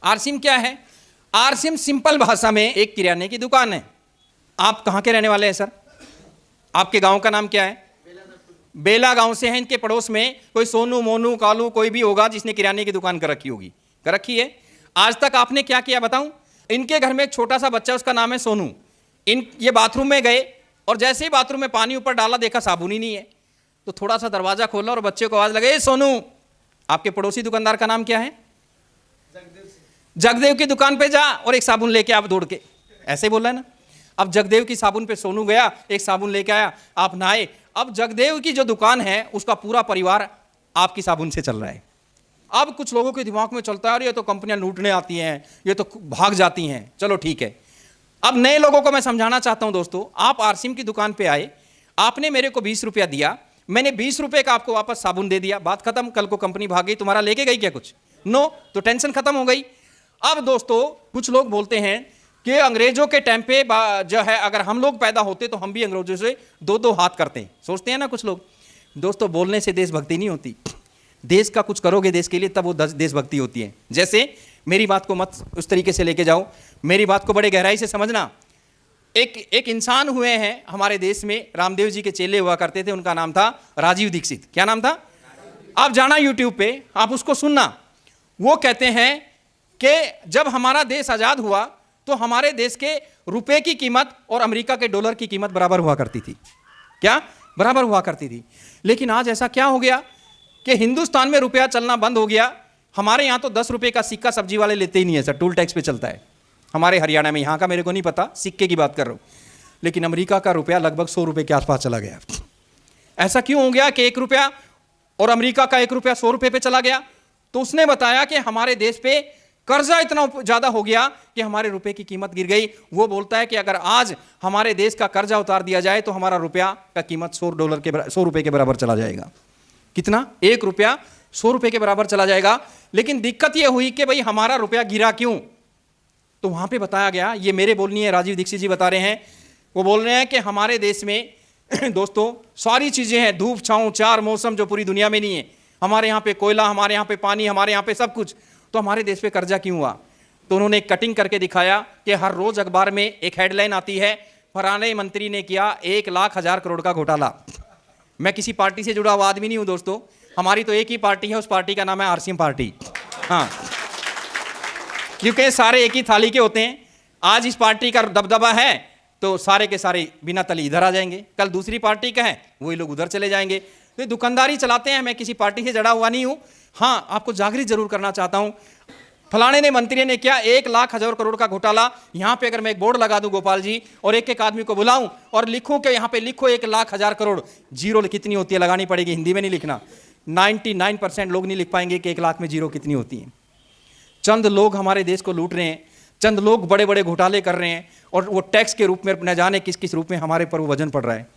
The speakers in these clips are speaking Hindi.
आरसीएम क्या है? आरसीएम सिंपल भाषा में एक किराने की दुकान है। आप कहाँ के रहने वाले हैं सर? आपके गांव का नाम क्या है? बेला गांव से हैं। इनके पड़ोस में कोई सोनू मोनू कालू कोई भी होगा जिसने किराने की दुकान कर रखी होगी, कर रखी है। आज तक आपने क्या किया बताऊं? इनके घर में एक छोटा सा बच्चा, उसका नाम है सोनू। ये बाथरूम में गए और जैसे ही बाथरूम में पानी ऊपर डाला, देखा साबुन ही नहीं है। तो थोड़ा सा दरवाजा खोला और बच्चे को आवाज लगे, ए सोनू, आपके पड़ोसी दुकानदार का नाम क्या है? जगदेव की दुकान पे जा और एक साबुन लेके आप दौड़ के, ऐसे बोला है ना। अब जगदेव की साबुन पे सोनू गया, एक साबुन लेके आया, आप नहाए। अब जगदेव की जो दुकान है उसका पूरा परिवार आपकी साबुन से चल रहा है। अब कुछ लोगों के दिमाग में चलता है, अरे ये तो कंपनियां लूटने आती हैं, ये तो भाग जाती हैं। चलो ठीक है। अब नए लोगों को मैं समझाना चाहता हूं दोस्तों, आप आरसीएम की दुकान पे आए, आपने मेरे को 20 रुपया दिया, मैंने 20 रुपये का आपको वापस साबुन दे दिया, बात खत्म। कल को कंपनी भाग गई, तुम्हारा लेके गई क्या कुछ? नो, तो टेंशन खत्म हो गई। अब दोस्तों कुछ लोग बोलते हैं कि अंग्रेजों के टाइम पे जो है, अगर हम लोग पैदा होते तो हम भी अंग्रेजों से दो दो हाथ करते हैं, सोचते हैं ना कुछ लोग। दोस्तों बोलने से देशभक्ति नहीं होती, देश का कुछ करोगे देश के लिए तब वो देशभक्ति होती है। जैसे मेरी बात को मत उस तरीके से लेके जाओ, मेरी बात को बड़े गहराई से समझना। एक इंसान हुए हैं हमारे देश में, रामदेव जी के चेले हुआ करते थे, उनका नाम था राजीव दीक्षित। क्या नाम था? आप जाना यूट्यूब पे, आप उसको सुनना। वो कहते हैं कि जब हमारा देश आजाद हुआ तो हमारे देश के रुपए की कीमत और अमेरिका के डॉलर की कीमत बराबर हुआ करती थी। क्या? बराबर हुआ करती थी। लेकिन आज ऐसा क्या हो गया कि हिंदुस्तान में रुपया चलना बंद हो गया। हमारे यहाँ तो 10 रुपये का सिक्का सब्जी वाले लेते ही नहीं है सर, टूल टैक्स पे चलता है। हमारे हरियाणा में, यहाँ का मेरे को नहीं पता, सिक्के की बात कर रहा हूँ। लेकिन अमेरिका का रुपया लगभग 100 रुपये के आसपास चला गया। ऐसा क्यों हो गया कि 1 रुपया और अमेरिका का 1 रुपया 100 रुपये पे चला गया? तो उसने बताया कि हमारे देश पे कर्जा इतना ज्यादा हो गया कि हमारे रुपए की कीमत गिर गई। वो बोलता है कि अगर आज हमारे देश का कर्जा उतार दिया जाए तो हमारा रुपया का कीमत 100 रुपए के बराबर चला जाएगा। कितना? 1 रुपया 100 रुपए के बराबर चला जाएगा। लेकिन दिक्कत यह हुई कि भाई हमारा रुपया गिरा क्यों? तो वहां पे बताया गया, ये मेरे बोलनी है, राजीव दीक्षित जी बता रहे हैं। वो बोल रहे हैं कि हमारे देश में दोस्तों सारी चीजें हैं, धूप छांव 4 मौसम जो पूरी दुनिया में नहीं है। हमारे यहाँ पे कोयला, हमारे यहाँ पे पानी, हमारे यहाँ पे सब कुछ। तो हमारे देश पे कर्जा क्यों हुआ? तो उन्होंने एक कटिंग करके दिखाया कि हर रोज अखबार में एक हेडलाइन आती है, फलाने मंत्री ने किया 1,00,000 करोड़ का घोटाला। मैं किसी पार्टी से जुड़ा हुआ आदमी नहीं हूं दोस्तों, हमारी तो एक ही पार्टी है, उस पार्टी का नाम है आरसीएम पार्टी। हाँ, क्योंकि सारे एक ही थाली के होते हैं। आज इस पार्टी का दबदबा है तो सारे के सारे बिना तली इधर आ जाएंगे, कल दूसरी पार्टी का है वही लोग उधर चले जाएंगे। तो दुकानदारी चलाते हैं। मैं किसी पार्टी से जड़ा हुआ नहीं हूं। हाँ, आपको जागृत जरूर करना चाहता हूं। फलाने ने मंत्री ने किया 1,00,000 करोड़ का घोटाला। यहां पे अगर मैं एक बोर्ड लगा दूं गोपाल जी और एक एक आदमी को बुलाऊं और लिखूं कि यहां पे लिखो 1,00,000 करोड़, जीरो कितनी होती है लगानी पड़ेगी, हिंदी में नहीं लिखना। 99% लोग नहीं लिख पाएंगे कि 1 लाख में जीरो कितनी होती है। चंद लोग हमारे देश को लूट रहे हैं, चंद लोग बड़े बड़े घोटाले कर रहे हैं और वो टैक्स के रूप में न जाने किस किस रूप में हमारे पर वो वजन पड़ रहा है।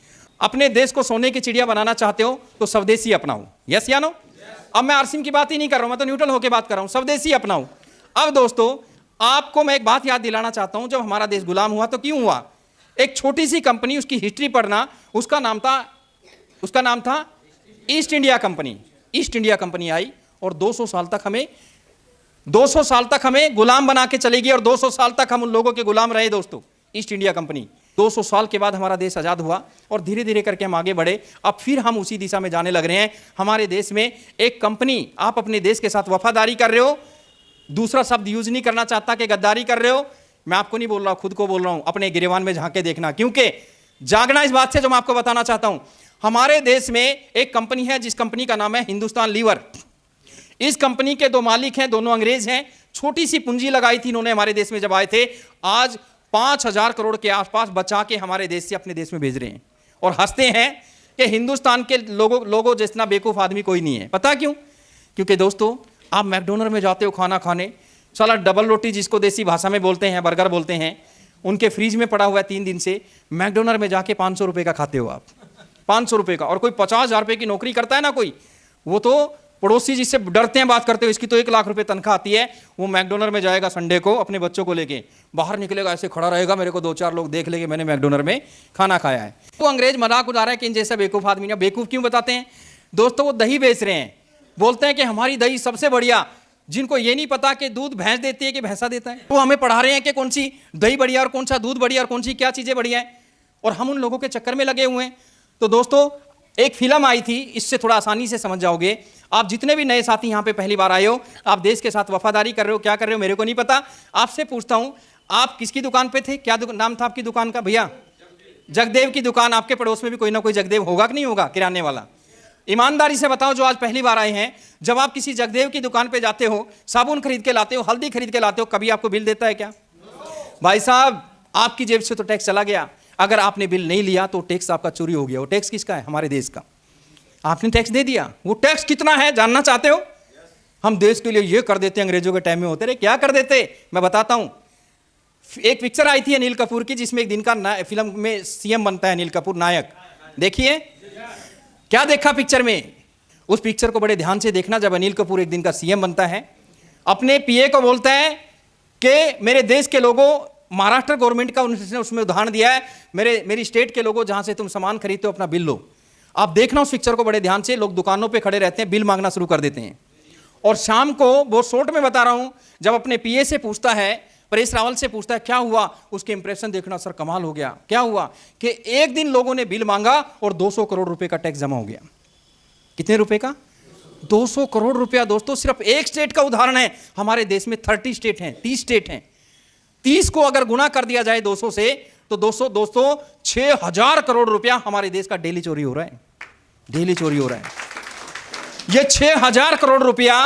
अपने देश को सोने की चिड़िया बनाना चाहते हो तो स्वदेशी अपनाओ। यस या नो? अब मैं आरसीएम की बात ही नहीं कर रहा हूं, मैं तो न्यूट्रल होकर बात कर रहा हूं, स्वदेशी अपनाओ। अब दोस्तों आपको मैं एक बात याद दिलाना चाहता हूं, जब हमारा देश गुलाम हुआ तो क्यों हुआ? एक छोटी सी कंपनी, उसकी हिस्ट्री पढ़ना, उसका नाम था East India company. East India company आई और 200 साल तक हमें गुलाम बना के चलेगी और 200 साल तक हम उन लोगों के गुलाम रहे दोस्तों। ईस्ट इंडिया कंपनी 200 साल के बाद हमारा देश आजाद हुआ और धीरे धीरे करके हम आगे बढ़े। अब फिर हम उसी दिशा में जाने लग रहे हैं। हमारे देश में एक कंपनी, आप अपने देश के साथ वफादारी कर रहे हो, दूसरा शब्द यूज नहीं करना चाहता कि गद्दारी कर रहे हो। मैं आपको नहीं बोल रहा, खुद को बोल रहा हूं। अपने गिरेवान में झांक के देखना, क्योंकि जागना इस बात से जो मैं आपको बताना चाहता हूं। हमारे देश में एक कंपनी है जिस कंपनी का नाम है हिंदुस्तान लीवर। इस कंपनी के 2 मालिक हैं, दोनों अंग्रेज हैं। छोटी सी पूंजी लगाई थी इन्होंने हमारे देश में जब आए थे। आज 5,000 करोड़ के आसपास बचा के हमारे देश से अपने देश में भेज रहे हैं और हंसते हैं कि हिंदुस्तान के लोगों जितना बेवकूफ आदमी कोई नहीं है। पता क्यों? क्योंकि दोस्तों आप मैकडोनल्ड में जाते हो खाना खाने, साला डबल रोटी जिसको देसी भाषा में बोलते हैं, बर्गर बोलते हैं, उनके फ्रीज में पड़ा हुआ है 3 दिन से। मैकडोनल्ड में जाके 500 रुपये का खाते हो आप, 500 रुपये का। और कोई 50,000 रुपये की नौकरी करता है ना कोई, वो तो पड़ोसी जिससे डरते हैं बात करते हो, इसकी तो 1 लाख रुपए तनख्वाह आती है, वो मैकडोनल्ड में जाएगा संडे को अपने बच्चों को लेके, बाहर निकलेगा ऐसे खड़ा रहेगा, मेरे को 2-4 लोग देख लेंगे मैंने मैकडोनल्ड में खाना खाया है। तो अंग्रेज मजाक उड़ा रहा है कि इन जैसा बेवकूफ आदमी। बेवकूफ क्यों बताते हैं दोस्तों? वो दही बेच रहे हैं, बोलते हैं कि हमारी दही सबसे बढ़िया, जिनको ये नहीं पता कि दूध भैंस देती है कि भैंसा देता है। वो हमें पढ़ा रहे हैं कि कौन सी दही बढ़िया और कौन सा दूध बढ़िया और कौन सी क्या चीजें बढ़िया है, और हम उन लोगों के चक्कर में लगे हुए हैं। तो दोस्तों, एक फिल्म आई थी, इससे थोड़ा आसानी से समझ जाओगे। आप जितने भी नए साथी यहाँ पे पहली बार आए हो, आप देश के साथ वफादारी कर रहे हो, क्या कर रहे हो मेरे को नहीं पता। आपसे पूछता हूँ, आप किसकी दुकान पे थे? क्या नाम था आपकी दुकान का भैया? जगदेव की दुकान। आपके पड़ोस में भी कोई ना कोई जगदेव होगा कि नहीं होगा किराने वाला? ईमानदारी से बताओ, जो आज पहली बार आए हैं, जब आप किसी जगदेव की दुकान पे जाते हो, साबुन खरीद के लाते हो, हल्दी खरीद के लाते हो, कभी आपको बिल देता है क्या? भाई साहब, आपकी जेब से तो टैक्स चला गया। अगर आपने बिल नहीं लिया तो टैक्स आपका चोरी हो गया। वो टैक्स किसका है? हमारे देश का। आपने टैक्स दे दिया। वो टैक्स कितना है जानना चाहते हो? हम देश के लिए ये कर देते, अंग्रेजों के टाइम में होते रहे, क्या कर देते मैं बताता हूं। एक पिक्चर आई थी अनिल कपूर की, जिसमें एक दिन का फिल्म में सीएम बनता है अनिल कपूर, नायक। देखिए क्या देखा पिक्चर में? उस पिक्चर को बड़े ध्यान से देखना। जब अनिल कपूर एक दिन का सीएम बनता है, अपने पीए को बोलता है कि मेरे देश के लोगों, महाराष्ट्र गवर्नमेंट का उसने उसमें उदाहरण दिया है, मेरी स्टेट के लोगों, जहां से तुम सामान खरीदते हो अपना बिल लो। आप देखना उस पिक्चर को बड़े ध्यान से। लोग दुकानों पे खड़े रहते हैं, बिल मांगना शुरू कर देते हैं। और शाम को, बहुत शॉर्ट में बता रहा हूं, जब अपने पीए से पूछता है, परेश रावल से पूछता है क्या हुआ, उसके इंप्रेशन देखना सर, कमाल हो गया। क्या हुआ कि एक दिन लोगों ने बिल मांगा और 200 करोड़ रुपए का टैक्स जमा हो गया। कितने रुपए का? 200 करोड़ रुपया। दोस्तों, सिर्फ एक स्टेट का उदाहरण है। हमारे देश में 30 स्टेट हैं, 30 स्टेट हैं। 30 को अगर गुना कर दिया जाए 200 से, तो दोस्तों 6000 करोड़ रुपया हमारे देश का डेली चोरी हो रहा है। डेली चोरी हो रहा है। ये 6000 करोड़ रुपया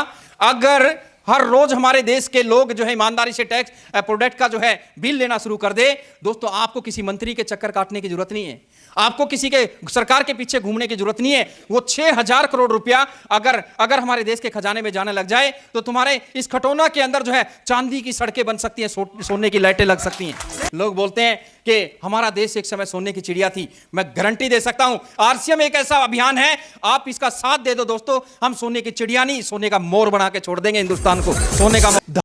अगर हर रोज हमारे देश के लोग जो है ईमानदारी से टैक्स प्रोडक्ट का जो है बिल लेना शुरू कर दे, दोस्तों आपको किसी मंत्री के चक्कर काटने की जरूरत नहीं है, आपको किसी के सरकार के पीछे घूमने की जरूरत नहीं है। वो 6000 करोड़ रुपया अगर हमारे देश के खजाने में जाने लग जाए, तो तुम्हारे इस खटोना के अंदर जो है चांदी की सड़कें बन सकती हैं, सोने की लाइटें लग सकती हैं। लोग बोलते हैं कि हमारा देश एक समय सोने की चिड़िया थी। मैं गारंटी दे सकता हूं, आरसीएम एक ऐसा अभियान है, आप इसका साथ दे दो दोस्तों, हम सोने की चिड़िया नहीं, सोने का मोर बना के छोड़ देंगे हिंदुस्तान को, सोने का मोर।